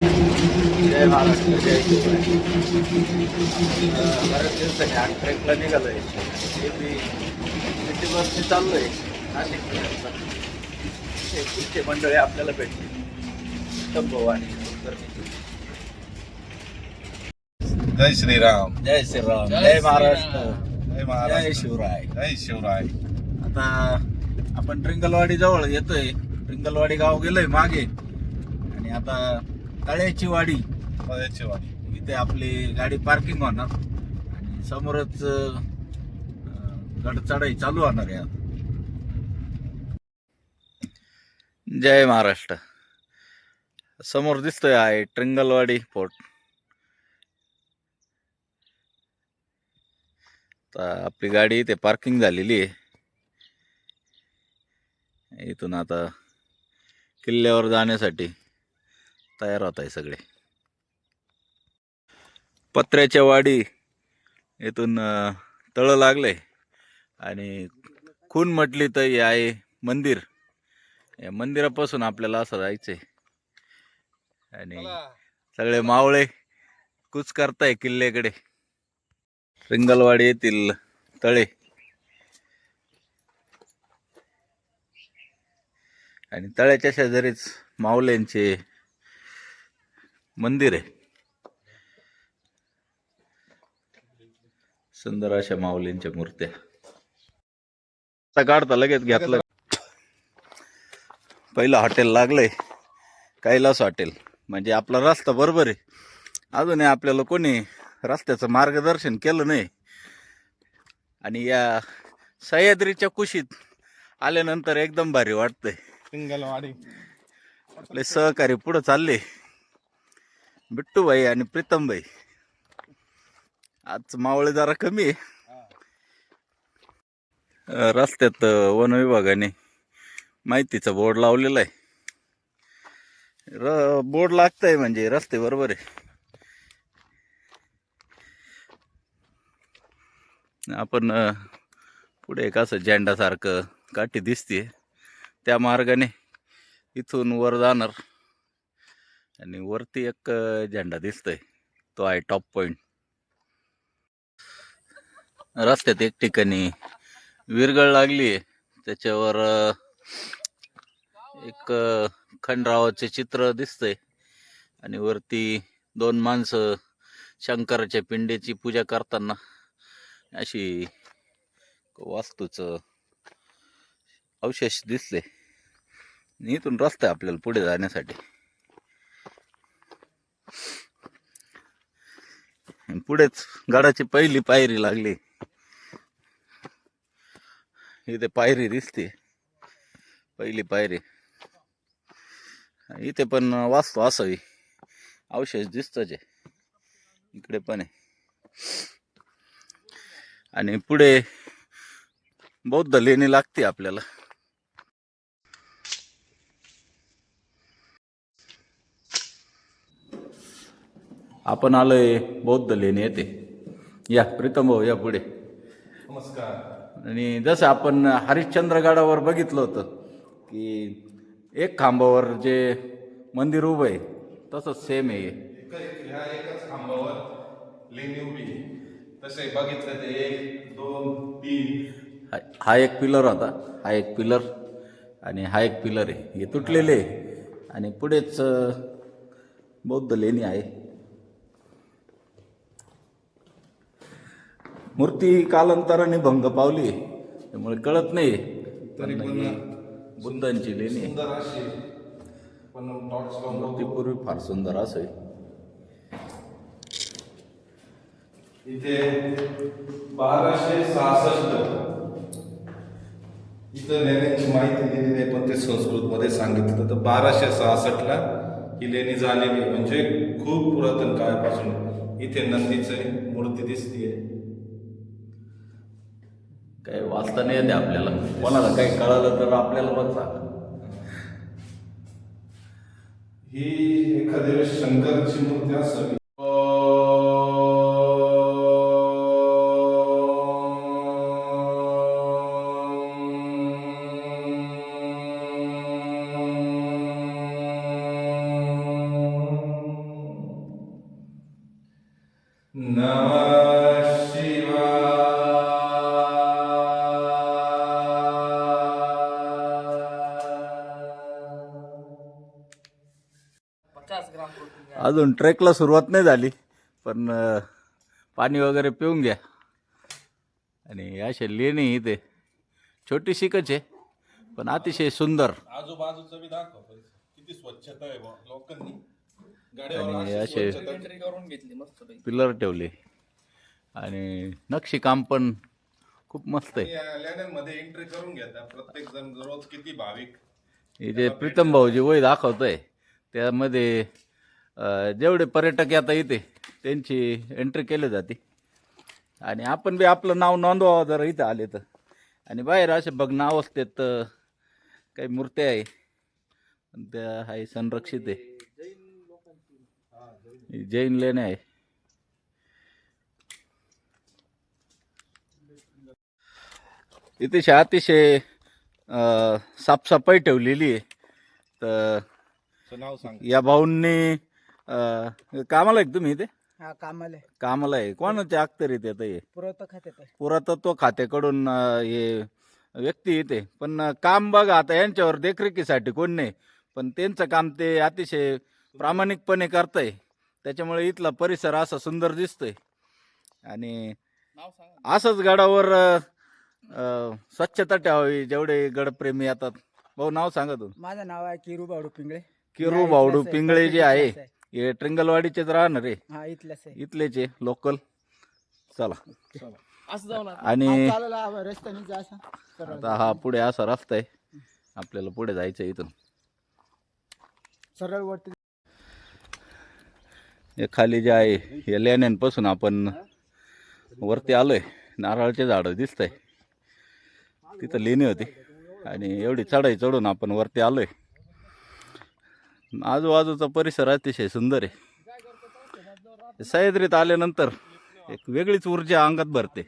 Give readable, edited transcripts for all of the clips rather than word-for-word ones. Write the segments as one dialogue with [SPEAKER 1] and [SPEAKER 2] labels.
[SPEAKER 1] जय महाराष्ट्र, जय शिवराय. बऱ्याच दिवसांनी आज ट्रेकला निघालोय. हे बी सिटी बसने चाललोय नाशिक. पुढचे मंडळी आपल्याला भेटतील. उत्तम भाऊ आणि सुंदर.
[SPEAKER 2] जय श्रीराम.
[SPEAKER 1] जय श्रीराम. जय महाराष्ट्र.
[SPEAKER 2] जय महाराज.
[SPEAKER 1] जय शिवराय.
[SPEAKER 2] जय शिवराय.
[SPEAKER 1] आता आपण ट्रिंगलवाडी जवळ येतोय. ट्रिंगलवाडी गाव गेलोय मागे आणि आता तळ्याची वाडी
[SPEAKER 2] पळ्याची वाडी.
[SPEAKER 1] इथे आपली गाडी पार्किंग होणार आणि समोरच गड चढाई चालू होणार आहे. जय महाराष्ट्र. समोर दिसतोय आहे ट्रिंगलवाडी फोर्ट. आपली गाडी इथे पार्किंग झालेली आहे. इथून आता किल्ल्यावर जाण्यासाठी तयार होत आहे सगळे. पत्र्याच्या वाडी इथून तळ लागले आणि खून म्हटली तर हे आहे मंदिर. या मंदिरापासून आपल्याला असं जायचंय आणि सगळे मावळे कूच करताय किल्ल्याकडे. ट्रिंगलवाडी येथील तळे आणि तळ्याच्या शेजारीच माऊल्यांचे मंदिर आहे. सुंदर अशा माऊलींच्या मूर्त्या. काढता लगेच घेतलं. पहिलं हॉटेल लागलंय कैलास हॉटेल. म्हणजे आपला रस्ता बरोबर आहे. अजूनही आपल्याला कोणी रस्त्याचं मार्गदर्शन केलं नाही आणि या सह्याद्रीच्या कुशीत आल्यानंतर एकदम भारी वाटतंय.
[SPEAKER 2] ट्रिंगलवाडी.
[SPEAKER 1] आपले सहकारी पुढे चालले, बिट्टूभाई आणि प्रीतमभाई. आज मावळे जरा कमी आहे. रस्त्यात वन विभागाने माहितीचा बोर्ड लावलेला आहे. बोर्ड लागतंय म्हणजे रस्ते बरोबर आहे. आपण पुढे एक असं झेंडासारखं काठी दिसते, त्या मार्गाने इथून वर जाणार आणि वरती एक झेंडा दिसतोय, तो आहे टॉप पॉइंट. रस्त्यात एक ठिकाणी विरगळ लागली आहे, त्याच्यावर एक खंडरावाचे चित्र दिसतंय आणि वरती दोन माणसं शंकराच्या पिंडीची पूजा करताना अशी वास्तूचं अवशेष दिसले. इथून रस्ता आहे आपल्याला पुढे जाण्यासाठी. पुढेच गडाची पहिली पायरी लागली. इथे पायरी दिसते, पहिली पायरी. इथे पण वास्तू असावी, अवशेष दिसतच आहे. इकडे पण आहे आणि पुढे बौद्ध लेणी लागते आपल्याला. आपण आलोय बौद्ध लेणी येते. या प्रीतम भाऊ या पुढे.
[SPEAKER 2] नमस्कार.
[SPEAKER 1] आणि जसं आपण हरिश्चंद्रगडावर बघितलं होतं की एक खांबावर जे मंदिर उभं आहे तसंच सेम आहे.
[SPEAKER 2] ह्या एकाच खांबावर लेणी उभी आहे. तसे बघितलं ते 1 2 3.
[SPEAKER 1] हा एक पिलर होता, हा एक पिलर आणि हा एक पिलर आहे. हे तुटलेले आहे आणि पुढेच बौद्ध लेणी आहे. मूर्ती कालांतराने भंग पावली त्यामुळे कळत नाही,
[SPEAKER 2] तरी पण
[SPEAKER 1] बुद्धांची लेणी आहे.
[SPEAKER 2] सुंदर अशी पण
[SPEAKER 1] मूर्ती पूर्वी फार सुंदर असे.
[SPEAKER 2] इथे 1266 इथं लेण्यांची माहिती दिलेली आहे, पण ते संस्कृत मध्ये सांगितलं तर 1266 ही लेणी झालेली आहे. म्हणजे खूप पुरातन काळापासून इथे नंदीची मूर्ती दिसतीये.
[SPEAKER 1] काही वाचता नाही येते आपल्याला. कोणाला काही कळालं तर आपल्याला पण सांगा.
[SPEAKER 2] ही एखाद्या वेळेस शंकरची मूर्ती असावी. नमः शिवाय.
[SPEAKER 1] अजून ट्रेकला सुरुवात नाही झाली, पण पाणी वगैरे पिऊन घ्या. आणि असे लेणी इथे छोटीशी कच आहे, पण अतिशय सुंदर.
[SPEAKER 2] आजूबाजूचं बी दाखव किती स्वच्छता आहे बुवा. लोकांनी
[SPEAKER 1] आणि
[SPEAKER 2] गाड्यावर
[SPEAKER 1] असे
[SPEAKER 3] करून घेतली मस्त
[SPEAKER 1] पिलर ठेवले आणि नक्षी काम पण खूप मस्त आहे.
[SPEAKER 2] लेण्यांमध्ये एंट्री करून घेतात प्रत्येक जण. रोज किती भाविक.
[SPEAKER 1] हे जे प्रीतम भाऊजी वय दाखवतोय त्यामध्ये जेवढे पर्यटक येतात इथे त्यांची एंट्री केली जाते. आणि आपण बी आपलं नाव नोंदवावं जर इथं आले तर. आणि बाहेर असे भग्न अवस्थेत काही मूर्त्या आहे, पण त्या आहे संरक्षित आहे. ही जैन लेणे आहे. इथे अतिशय साफसफाई ठेवलेली आहे. तर
[SPEAKER 2] नाव सांग.
[SPEAKER 1] या भाऊंनी कामाला आहे का तुम्ही इथे?
[SPEAKER 3] हा कामाला
[SPEAKER 1] कामाला आहे. कोणाच्या अखत्यारीत येतं हे?
[SPEAKER 3] पुरवठा खात्यात
[SPEAKER 1] पुरातत्व खात्याकडून हे व्यक्ती येते. पण काम बघा आता यांच्यावर देखरेखीसाठी कोण नाही, पण त्यांचं काम ते अतिशय प्रामाणिकपणे करतंय. त्याच्यामुळे इथला परिसर असा सुंदर दिसतोय. आणि असंच गडावर स्वच्छता ठेवावी. जेवढे गडप्रेमी येतात. भाऊ नाव सांगा तुम्ही.
[SPEAKER 3] माझं नाव आहे किरू बावडू पिंगळे.
[SPEAKER 1] किरू भावडू पिंगळे जे आहे हे ट्रिंगलवाडीचेच राहणार आहे.
[SPEAKER 3] हा इथलंच आहे.
[SPEAKER 1] इथलेच आहे लोकल. चला
[SPEAKER 3] असं जाऊ ना
[SPEAKER 1] आणि
[SPEAKER 3] रस्त्याने जा असं सरळ.
[SPEAKER 1] आता हा पुढे असा रस्ता आहे, आपल्याला पुढे जायचं इथून.
[SPEAKER 3] सरळ वरती
[SPEAKER 1] हे खाली जे आहे या लेण्यांपासून आपण वरती आलोय. नारळाचे झाडं दिसत आहे, तिथं लेणी होती. आणि एवढी चढाई चढून आपण वरती आलोय. आजूबाजूचा परिसर अतिशय सुंदर आहे. सह्याद्रीत आल्यानंतर एक वेगळीच ऊर्जा अंगात भरते.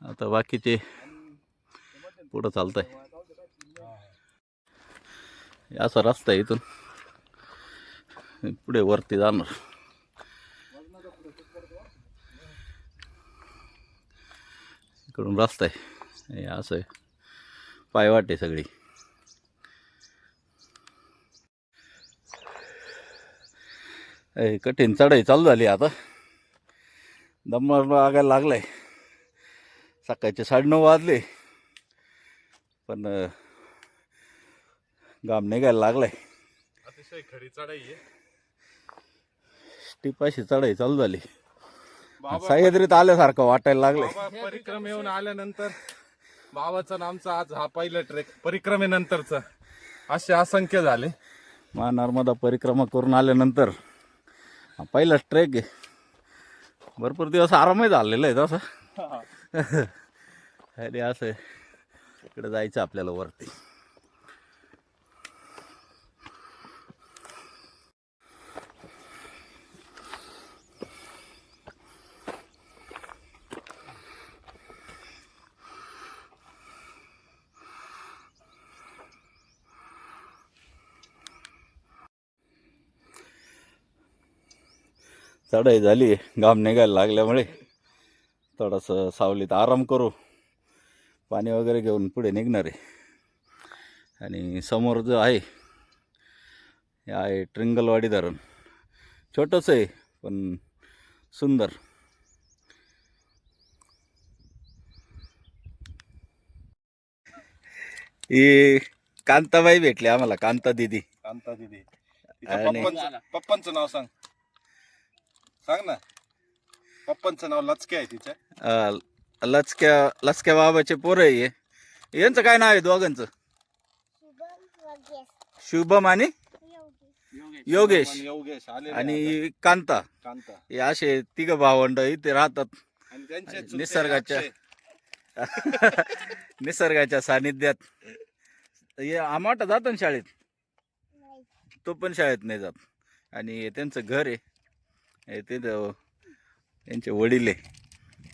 [SPEAKER 1] आता बाकीचे पुढं चालतंय. असा रस्ता आहे, इथून पुढे वरती जाणार. इकडून रस्ता आहे, हे असं आहे. पायवाट आहे सगळी. कठीण चढाई चालू झाली. आता दम लागायला लागलाय. सकाळचे 9:30 वाजले, पण घाम निघायला लागलाय.
[SPEAKER 2] अतिशय खरी चढाई आहे.
[SPEAKER 1] टिपाशी चढाई चालू झाली. सह्याद्रीत आल्यासारखं वाटायला लागलंय.
[SPEAKER 2] बाबा परिक्रमेहून आल्यानंतर बाबाचा आमचा आज हा पहिला ट्रेक परिक्रमेनंतरचा. असे असंख्य झाले.
[SPEAKER 1] नर्मदा परिक्रमा करून आल्यानंतर हा पहिलाच ट्रेक आहे. भरपूर दिवस आरामही झालेला आहे तसं. अरे असं इकडे जायचं आपल्याला वरती. चढाई झाली, घाम निघायला लागल्यामुळे थोडंसं सावलीत आराम करू. पाणी वगैरे घेऊन पुढे निघणार आहे. आणि समोर जो आहे हे आहे ट्रिंगलवाडी धरण. छोटंसं आहे पण सुंदर. ही कांताबाई भेटली आम्हाला, कांता दिदी.
[SPEAKER 2] कांता दिदी.
[SPEAKER 1] आणि
[SPEAKER 2] पप्पांचं नाव सांग. सांग ना. पप्पांचं नाव लचके आहे तिच्या.
[SPEAKER 1] लचक्या बाबाचे पोरं आहे. यांचं काय नाव आहे दोघांचं? शुभम आणि योगेश.
[SPEAKER 2] योगेश आले.
[SPEAKER 1] आणि कांता.
[SPEAKER 2] कांता.
[SPEAKER 1] हे असे तिघ भावंड इथे राहतात.
[SPEAKER 2] आणि त्यांचे चुलते
[SPEAKER 1] निसर्गाच्या
[SPEAKER 2] अक्षय.
[SPEAKER 1] निसर्गाच्या सानिध्यात. हे आमाटा जातो ना शाळेत, तो पण शाळेत नाही जात. आणि हे त्यांचं घर आहे. हे ते त्यांचे वडील आहे.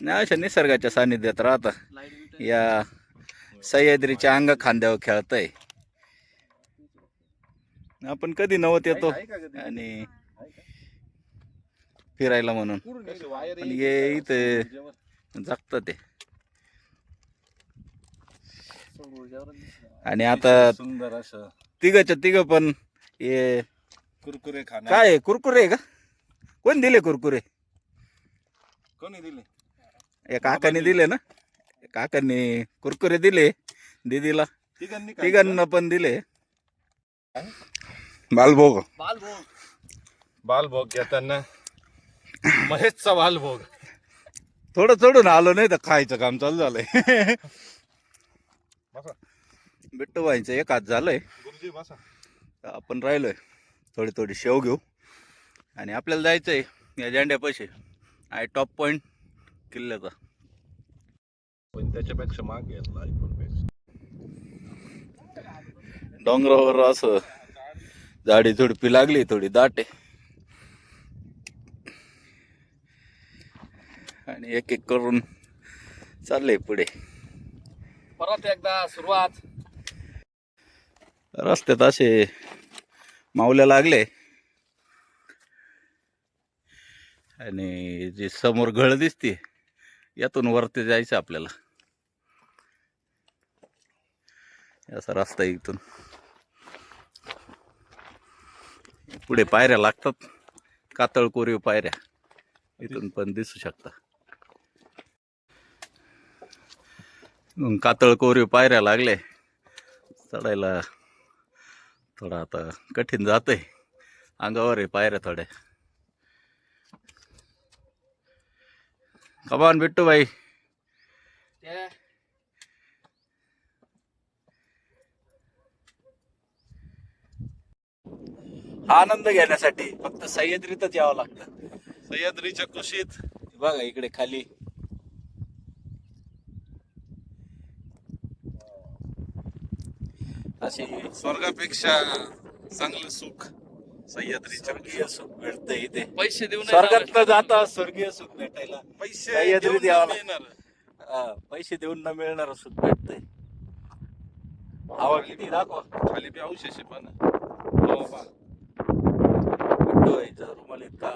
[SPEAKER 1] नाही अशा निसर्गाच्या सानिध्यात राहता. या सह्याद्रीच्या अंग खांद्यावर खेळत आहे. आपण कधी नवत येतो आणि फिरायला म्हणून. पण ये इथे जगत ते. आणि आता
[SPEAKER 2] सुंदर असं
[SPEAKER 1] तिघच्या तिघ पण हे
[SPEAKER 2] कुरकुरे खाणार.
[SPEAKER 1] काय कुरकुरे का? कोण दिले कुरकुरे?
[SPEAKER 2] कोणी दिले?
[SPEAKER 1] एक काकाने दिले ना. काकांनी कुरकुरे दिले दीदीला.
[SPEAKER 2] तिघांनी
[SPEAKER 1] तिघांना पण दिले. बालभोग.
[SPEAKER 2] बालभोग घेताना महेशचा बालभोग.
[SPEAKER 1] थोडं चढून आलो नाही तर खायचं काम चालू झालंय. बिट्टू व्हायचं एक हात झालंय.
[SPEAKER 2] गुरुजी बसा.
[SPEAKER 1] आपण राहिलोय. थोडी थोडी शेव घेऊ आणि आपल्याला जायचंय या झेंड्यापाशी आहे टॉप पॉइंट किल्ल्याचा.
[SPEAKER 2] पण त्याच्यापेक्षा मागे घेतला आयफोन पेक्षा.
[SPEAKER 1] डोंगरावर असं झाडी झुडपी लागली थोडी दाट आहे आणि एक एक करून चाललंय पुढे.
[SPEAKER 3] परत एकदा सुरुवात.
[SPEAKER 1] रस्त्यात असे माऊल्या लागले आणि जी समोर घळ दिसते यातून वरती जायचं आपल्याला. असा रस्ता इथून पुढे पायऱ्या लागतात. कातळ कोरीव पायऱ्या इथून पण दिसू शकता. कातळ कोरीव पायऱ्या लागले चढायला. थोडं आता कठीण जातंय. अंगावर आहे पायऱ्या थोड्या. कमान बिट्टू भाई. हा आनंद घेण्यासाठी फक्त सह्याद्रीतच यावं लागतं.
[SPEAKER 2] सह्याद्रीच्या कुशीत
[SPEAKER 1] बघा इकडे खाली अशी
[SPEAKER 2] स्वर्गापेक्षा चांगलं सुख सह्याद्रीच्या
[SPEAKER 1] स्वर्गीय सुख भेटतं इथे.
[SPEAKER 3] पैसे देऊन
[SPEAKER 1] स्वर्गात न जाता स्वर्गीय सुख भेटायला
[SPEAKER 2] पैसे
[SPEAKER 1] सह्याद्रीत
[SPEAKER 2] देऊन
[SPEAKER 1] यावं
[SPEAKER 2] नाही
[SPEAKER 1] लागतं.
[SPEAKER 2] मिळणार.
[SPEAKER 1] पैसे देऊन न मिळणार सुख भेटतंय. हवा किती दाखवा.
[SPEAKER 2] खाली बी अवशेष पण हो बा.
[SPEAKER 1] रुमाल इतका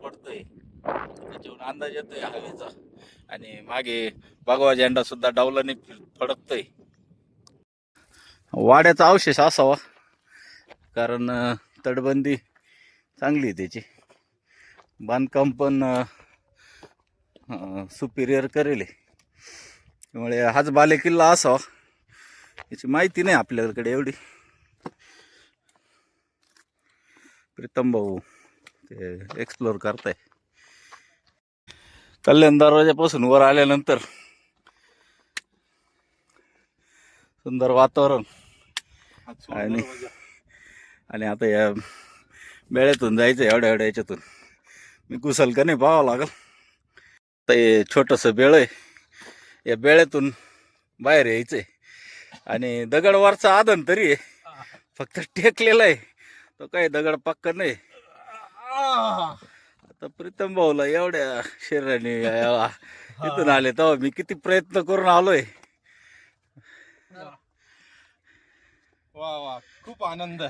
[SPEAKER 1] पडतोय त्याच्यावरून अंदाज येतोय हवेचा. आणि मागे भगवा झेंडा सुद्धा डावलाने फडकतोय. वाड्याचा अवशेष असावा कारण तटबंदी चांगली आहे त्याची. बांधकाम पण सुपिरियर करेल आहे. त्यामुळे हाच बाले किल्ला असावा याची माहिती नाही आपल्याकडे एवढी. प्रीतम भाऊ ते एक्सप्लोर करताय. कल्याण दरवाजापासून वर आल्यानंतर सुंदर वातावरण आणि आता या बेळ्यातून जायचं. एवढ्या एवढ्या याच्यातून मी कुशल का नाही पाहावं लागल. तर हे छोटंसं बेळ आहे. या बेळ्यातून बाहेर यायचंय आणि दगडवरचा आदन तरी आहे फक्त टेकलेला आहे. तो काही दगड पक्का नाही. आता प्रीतम भाऊला एवढ्या शरीराने इथून आले तेव्हा मी किती प्रयत्न करून आलोय.
[SPEAKER 2] वा वा खूप आनंद.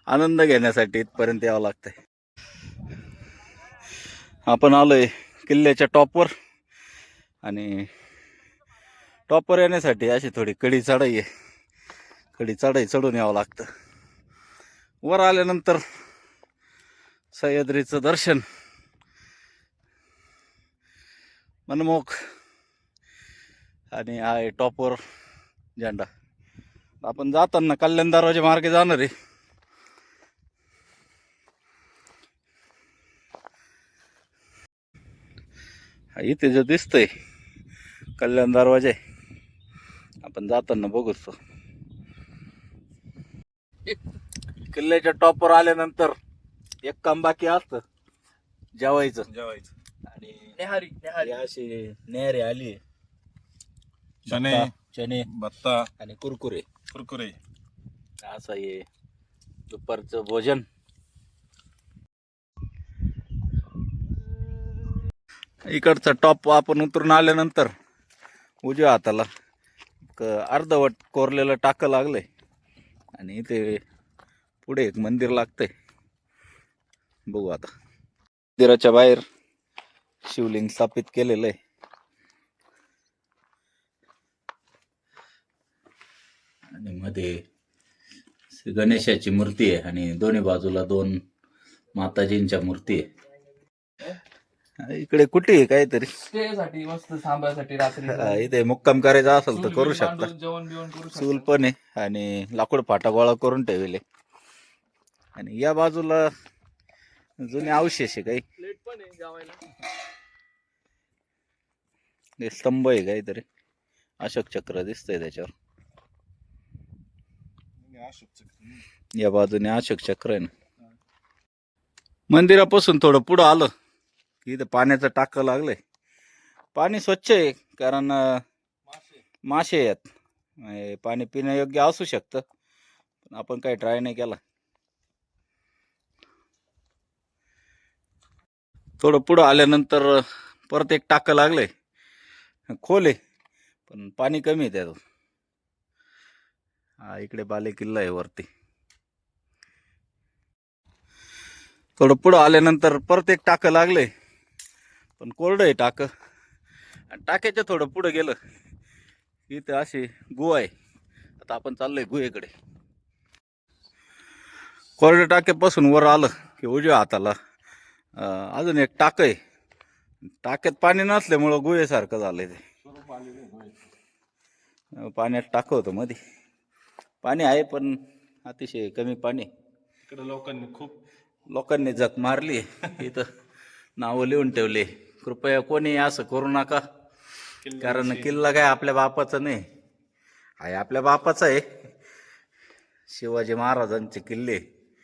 [SPEAKER 1] आनंद घेण्यासाठी इथपर्यंत यावं लागतंय. आपण आलोय किल्ल्याच्या टॉपवर आणि टॉपवर येण्यासाठी अशी थोडी कडी चढाई आहे. कडी चढाई चढून यावं लागतं. वर आल्यानंतर सह्याद्रीचं दर्शन मनमोहक आणि आहे टॉपवर झेंडा. आपण जाताना कल्याण दरवाजा मार्गे जाणार आहे. इथे जो दिसतोय कल्याण दरवाजा आहे आपण जाताना बघूच. तो किल्ल्याच्या टॉपवर आल्यानंतर एक काम बाकी असतं जेवायचं. आणि
[SPEAKER 3] नेहारी नेहारी
[SPEAKER 1] अशी नेहरी आली
[SPEAKER 2] चणे
[SPEAKER 1] चणे
[SPEAKER 2] भत्ता
[SPEAKER 1] आणि कुरकुरे
[SPEAKER 2] कुरकुरे
[SPEAKER 1] असं हे दुपारचं भोजन. इकडचा टॉप आपण उतरून आल्यानंतर उजव्या हाताला अर्धवट कोरलेलं टाकं लागलंय आणि इथे पुढे एक मंदिर लागतंय, बघू आता. मंदिराच्या बाहेर शिवलिंग स्थापित केलेलं आहे. आणि मध्ये श्री गणेशाची मूर्ती आहे आणि दोन्ही बाजूला 2 माताजींच्या मूर्ती आहे. इकडे कुठे आहे काहीतरी
[SPEAKER 3] स्टे साठी मस्त थांबायसाठी रात्री
[SPEAKER 1] इथे मुक्काम करायचा असेल तर करू शकता.
[SPEAKER 3] जेवण बिवण करू शकता.
[SPEAKER 1] चूल पण आहे आणि लाकूड फाटा गोळा करून ठेवले. आणि या बाजूला जुने अवशेष आहे काही,
[SPEAKER 3] प्लेट पण आहे जेवायला.
[SPEAKER 1] हे स्तंभ आहे काहीतरी, अशोक चक्र दिसतंय त्याच्यावर. या बाजूने अशोक चक्र आहे ना. मंदिरापासून थोडं पुढं आलं की इथं पाण्याचं टाकं लागलंय. पाणी स्वच्छ आहे कारण मासे आहेत. पाणी पिण्यायोग्य असू शकतं, पण आपण काही ट्राय नाही केला. थोडं पुढं आल्यानंतर परत एक टाकं लागलंय, खोल आहे पण पाणी कमी आहे त्यात. हा इकडे बाले किल्ला आहे वरती. थोडं पुढं आल्यानंतर परत एक टाकं लागलंय पण कोरडं आहे टाकं. आणि टाक्याच्या थोडं पुढं गेलं इथं अशी गुहा आहे. आता आपण चाललोय गुहेकडे. कोरड्या टाक्यापासून वर आलं की उजव्या हाताला अजून एक टाकं आहे. टाक्यात पाणी नसल्यामुळं गुहेसारखं झालंय ते. पाण्यात टाकं होतं मध्ये. पाणी आहे पण अतिशय कमी पाणी.
[SPEAKER 2] इकडे
[SPEAKER 1] लोकांनी जग मारली. इथं नावं लिहून ठेवले, कृपया कोणी असं करू नका, कारण किल्ला काय आपल्या बापाचा नाही आहे, आपल्या बापाचा आहे. शिवाजी महाराजांचे किल्ले.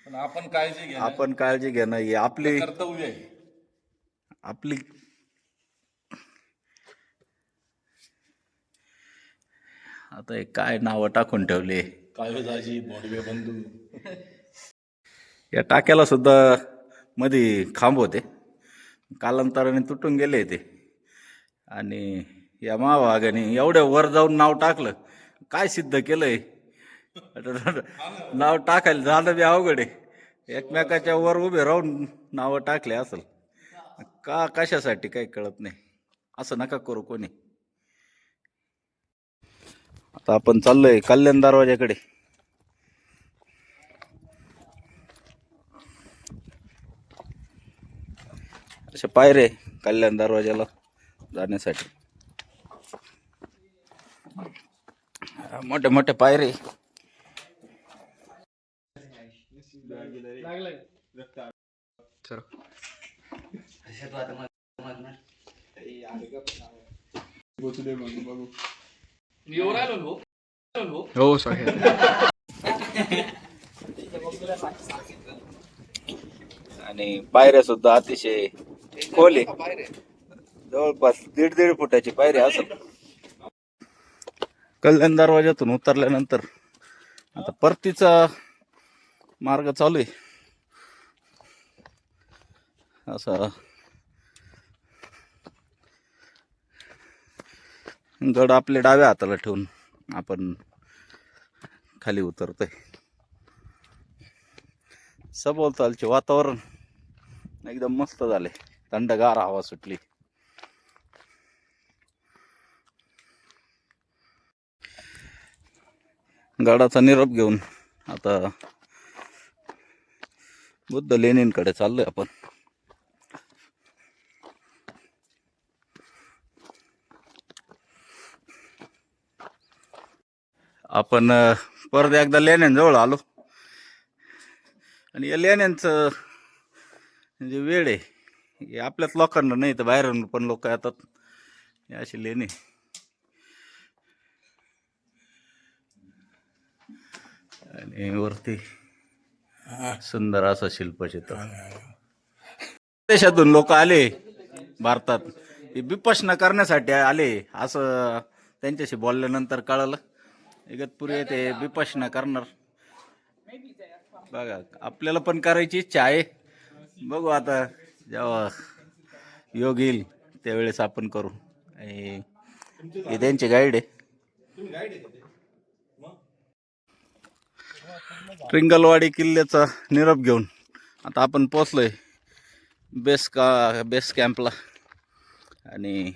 [SPEAKER 2] पण आपण
[SPEAKER 1] काळजी घेणं ही आपली
[SPEAKER 2] कर्तव्य आहे.
[SPEAKER 1] आपली आता हे काय नावं टाकून ठेवले.
[SPEAKER 2] काळोजाजी बोडवे बंधू.
[SPEAKER 1] या टाक्याला सुद्धा मध्ये खांब होते, कालांतराने तुटून गेले ते. आणि या महाभागाने एवढ्या वर जाऊन नाव टाकलं, काय सिद्ध केलंय. नाव टाकायला झालं बी अवघड आहे. एकमेकाच्या वर उभे राहून नावं टाकले असेल का, कशासाठी काही कळत नाही. असं नका करू कोणी. आता आपण चाललोय कल्याण दरवाजाकडे. अशा पायरे कल्याण दरवाजाला जाण्यासाठी, मोठे मोठे पायरे.
[SPEAKER 3] मी येऊन राहिलो ना भाऊ.
[SPEAKER 4] हो सगळ्यात.
[SPEAKER 1] आणि पायऱ्या सुद्धा अतिशय खोल आहे, जवळपास 1.5 फुटाची पायरी असेल. कल्याण दरवाजातून उतरल्यानंतर आता परतीचा मार्ग चालू आहे. असा गड आपल्या डाव्या हाताला ठेवून आपण खाली उतरतोय. सभोवतालचे वातावरण एकदम मस्त झाले, थंडगार हवा सुटली. गडाचा निरोप घेऊन आता बुद्ध लेणींकडे चाललोय आपण. आपण परत एकदा लेण्यांजवळ आलो. आणि या लेण्यांचं म्हणजे वेळ आहे, हे आपल्याच लोकांना नाही तर बाहेरून पण लोक येतात. हे अशी लेणी आणि वरती सुंदर असं शिल्पचित्र. देशातून लोक आले भारतात, हे विपश्यना करण्यासाठी आले असं त्यांच्याशी बोलल्यानंतर कळालं. इगतपुरी येथे विपश्यना करणार. बघा आपल्याला पण करायची इच्छा आहे, बघू आता जेव्हा योग येईल त्यावेळेस आपण करू. हे त्यांचे गाईड आहे. रिंगलवाडी किल्ल्याचा निरोप घेऊन आता आपण पोचलोय बेस कॅम्पला. आणि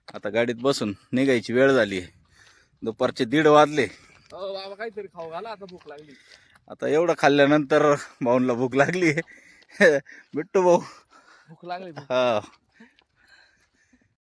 [SPEAKER 1] आता गाडीत बसून निघायची वेळ झाली आहे. दुपारचे 1:30 वाजले.
[SPEAKER 3] हो बाबा काहीतरी खाऊ घाला, आता भूक लागली.
[SPEAKER 1] आता एवढं खाल्ल्यानंतर भाऊंला भूक लागली आहे. बिट्टू भाऊ
[SPEAKER 3] भूक लागली.
[SPEAKER 1] हा